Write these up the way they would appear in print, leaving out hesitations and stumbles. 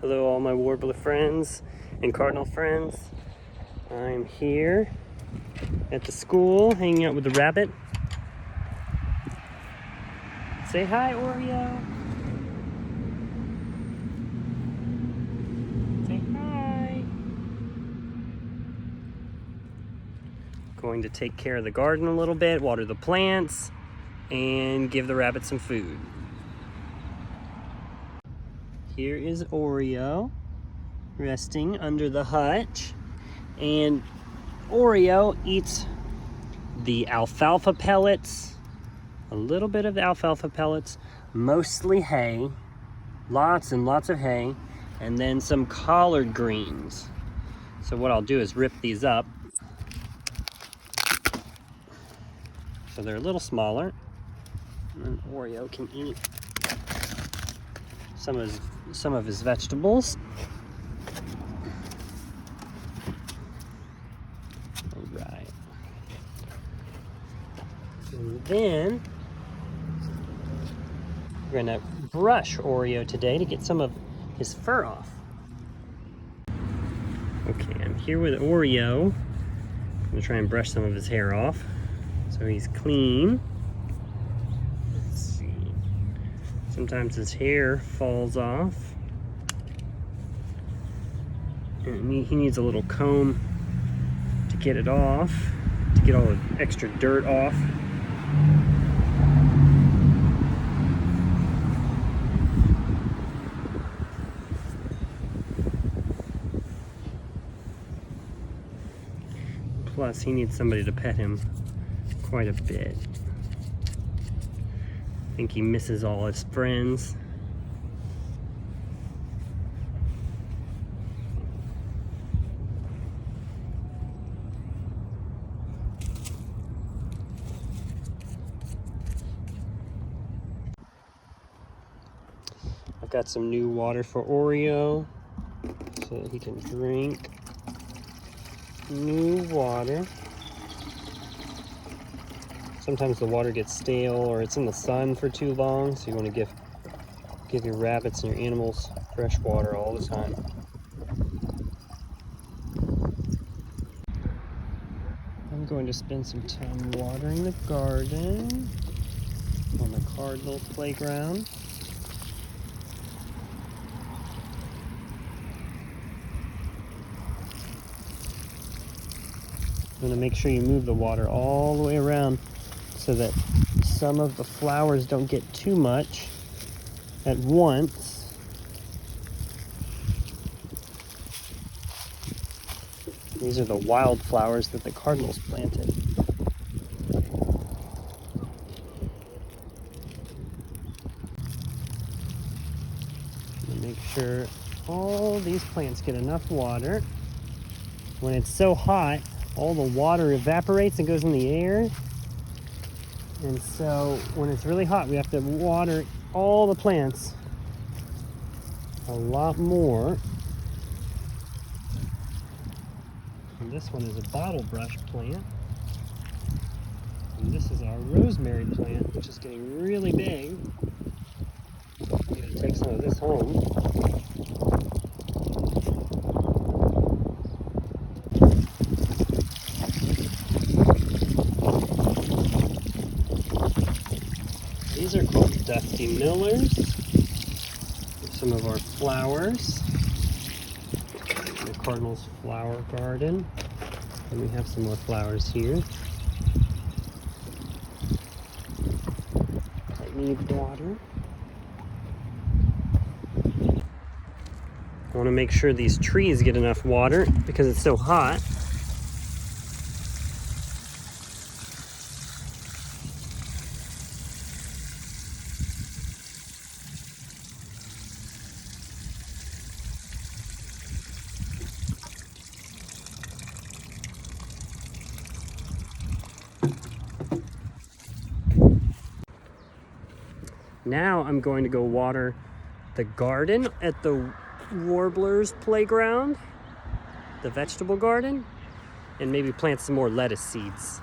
Hello all my warbler friends and cardinal friends. I'm here at the school hanging out with the rabbit. Say hi, Oreo. Say hi. Going to take care of the garden a little bit, water the plants, and give the rabbit some food. Here is Oreo resting under the hutch, and Oreo eats the alfalfa pellets, a little bit of the alfalfa pellets, mostly hay, lots and lots of hay, and then some collard greens. So what I'll do is rip these up so they're a little smaller, and then Oreo can eat some of his vegetables. All right. And then we're gonna brush Oreo today to get some of his fur off. Okay, I'm here with Oreo. I'm gonna try and brush some of his hair off so he's clean. Let's see. Sometimes his hair falls off. And he needs a little comb to get it off, to get all the extra dirt off. Plus, he needs somebody to pet him quite a bit. I think he misses all his friends. I've got some new water for Oreo so that he can drink new water. Sometimes the water gets stale or it's in the sun for too long, so you want to give your rabbits and your animals fresh water all the time. I'm going to spend some time watering the garden on the cardinal playground. I'm going to make sure you move the water all the way around so that some of the flowers don't get too much at once. These are the wild flowers that the cardinals planted. Make sure all these plants get enough water. When it's so hot, all the water evaporates and goes in the air. And so when it's really hot, we have to water all the plants a lot more. And this one is a bottle brush plant. And this is our rosemary plant, which is getting really big. I'm going to take some of this home. These are called Dusty Millers. Some of our flowers. The Cardinals flower garden. And we have some more flowers here that need water. I want to make sure these trees get enough water because it's so hot. Now I'm going to go water the garden at the Warblers playground, the vegetable garden, and maybe plant some more lettuce seeds.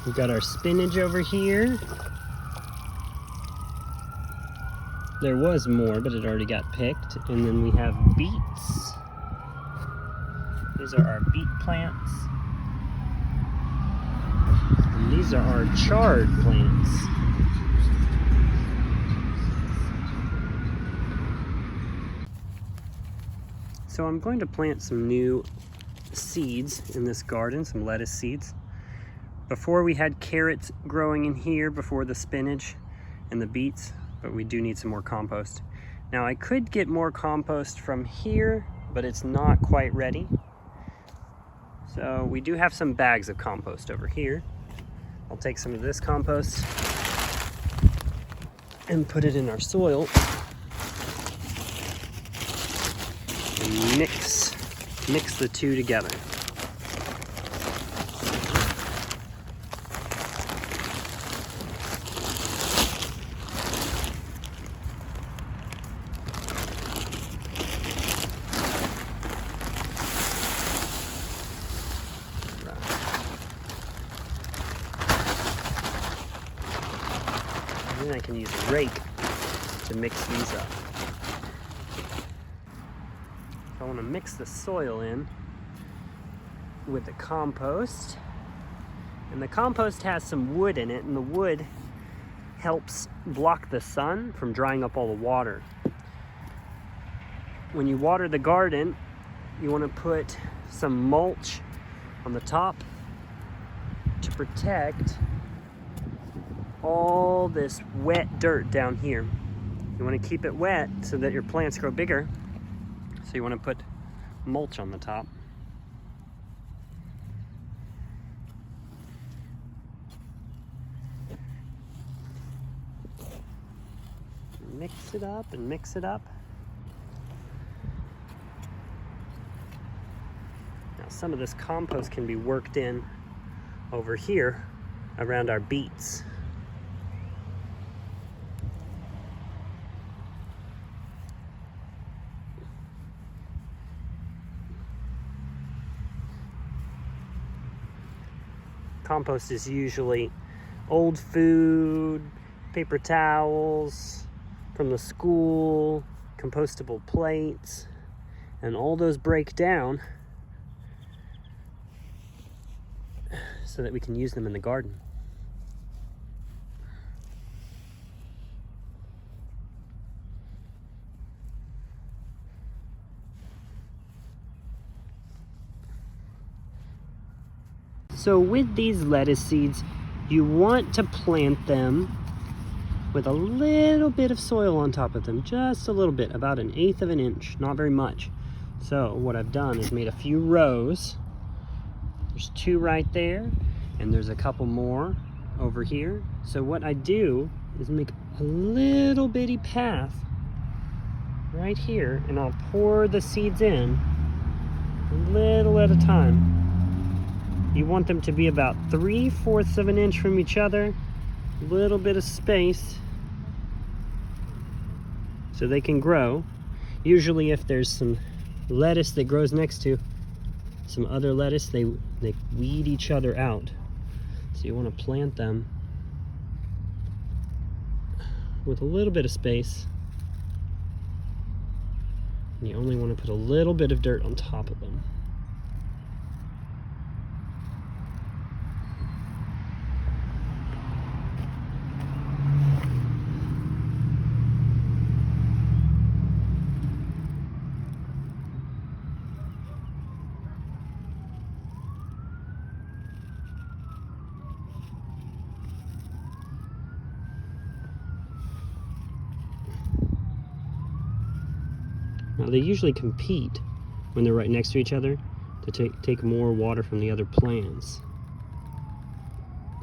We've got our spinach over here. There was more, but it already got picked. And then we have beets. These are our beet plants. And these are our chard plants. So I'm going to plant some new seeds in this garden, some lettuce seeds. Before we had carrots growing in here before the spinach and the beets, but we do need some more compost. Now I could get more compost from here, but it's not quite ready. So we do have some bags of compost over here. I'll take some of this compost and put it in our soil and mix the two together. And then I can use a rake to mix these up. I want to mix the soil in with the compost. And the compost has some wood in it, and the wood helps block the sun from drying up all the water. When you water the garden, you want to put some mulch on the top to protect all this wet dirt down here. You want to keep it wet so that your plants grow bigger. So you want to put mulch on the top. Mix it up and mix it up. Now some of this compost can be worked in over here around our beets. Compost is usually old food, paper towels from the school, compostable plates, and all those break down so that we can use them in the garden. So with these lettuce seeds, you want to plant them with a little bit of soil on top of them, just a little bit, about 1/8 of an inch, not very much. So what I've done is made a few rows. There's 2 right there, and there's a couple more over here. So what I do is make a little bitty path right here, and I'll pour the seeds in a little at a time. You want them to be about 3/4 of an inch from each other, a little bit of space so they can grow. Usually if there's some lettuce that grows next to some other lettuce, they weed each other out. So you want to plant them with a little bit of space. And you only want to put a little bit of dirt on top of them. Now they usually compete when they're right next to each other to take more water from the other plants.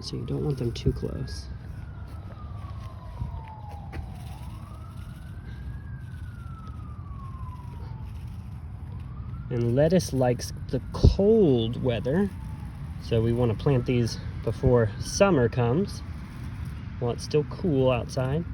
So you don't want them too close. And lettuce likes the cold weather, so we want to plant these before summer comes, while it's still cool outside.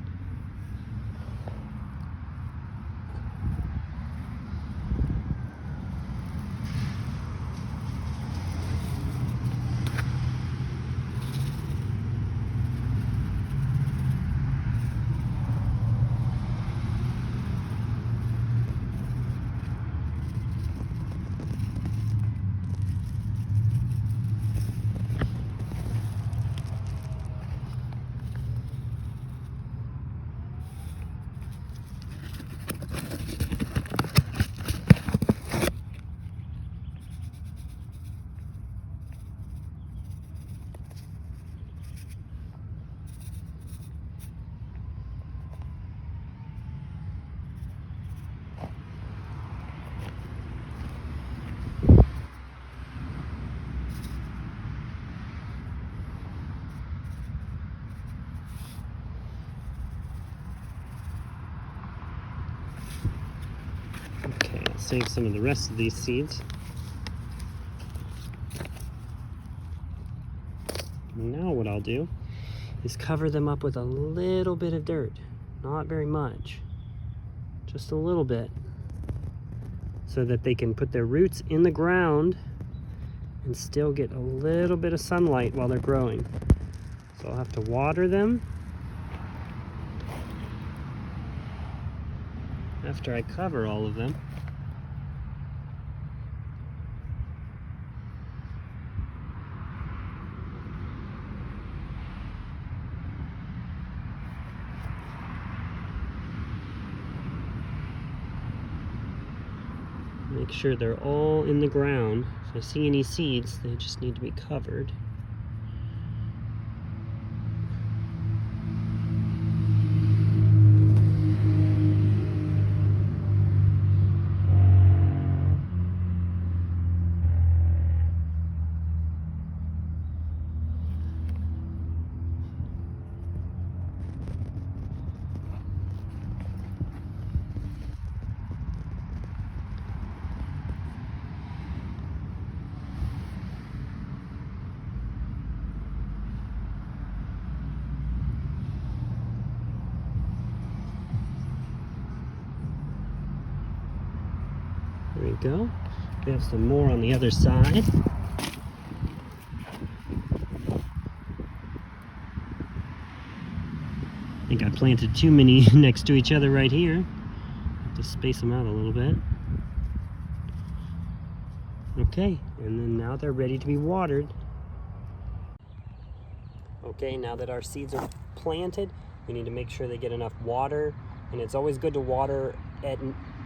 save some of the rest of these seeds. Now what I'll do is cover them up with a little bit of dirt. Not very much, just a little bit, so that they can put their roots in the ground and still get a little bit of sunlight while they're growing. So I'll have to water them after I cover all of them. Make sure they're all in the ground. If I see any seeds, they just need to be covered. There we go. We have some more on the other side. I think I planted too many next to each other right here. Have to space them out a little bit. Okay, and then now they're ready to be watered. Okay, now that our seeds are planted, we need to make sure they get enough water. And it's always good to water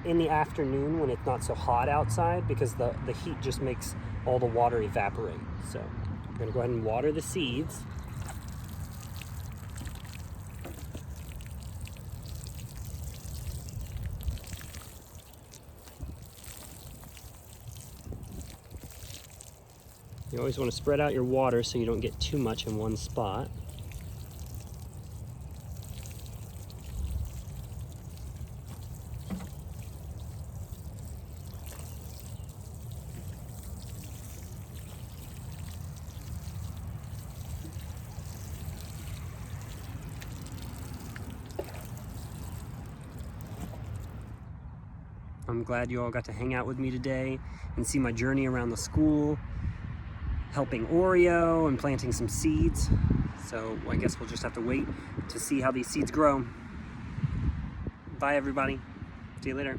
in the afternoon when it's not so hot outside, because the heat just makes all the water evaporate. So I'm gonna go ahead and water the seeds. You always want to spread out your water so you don't get too much in one spot. I'm glad you all got to hang out with me today and see my journey around the school, helping Oreo and planting some seeds. So I guess we'll just have to wait to see how these seeds grow. Bye everybody. See you later.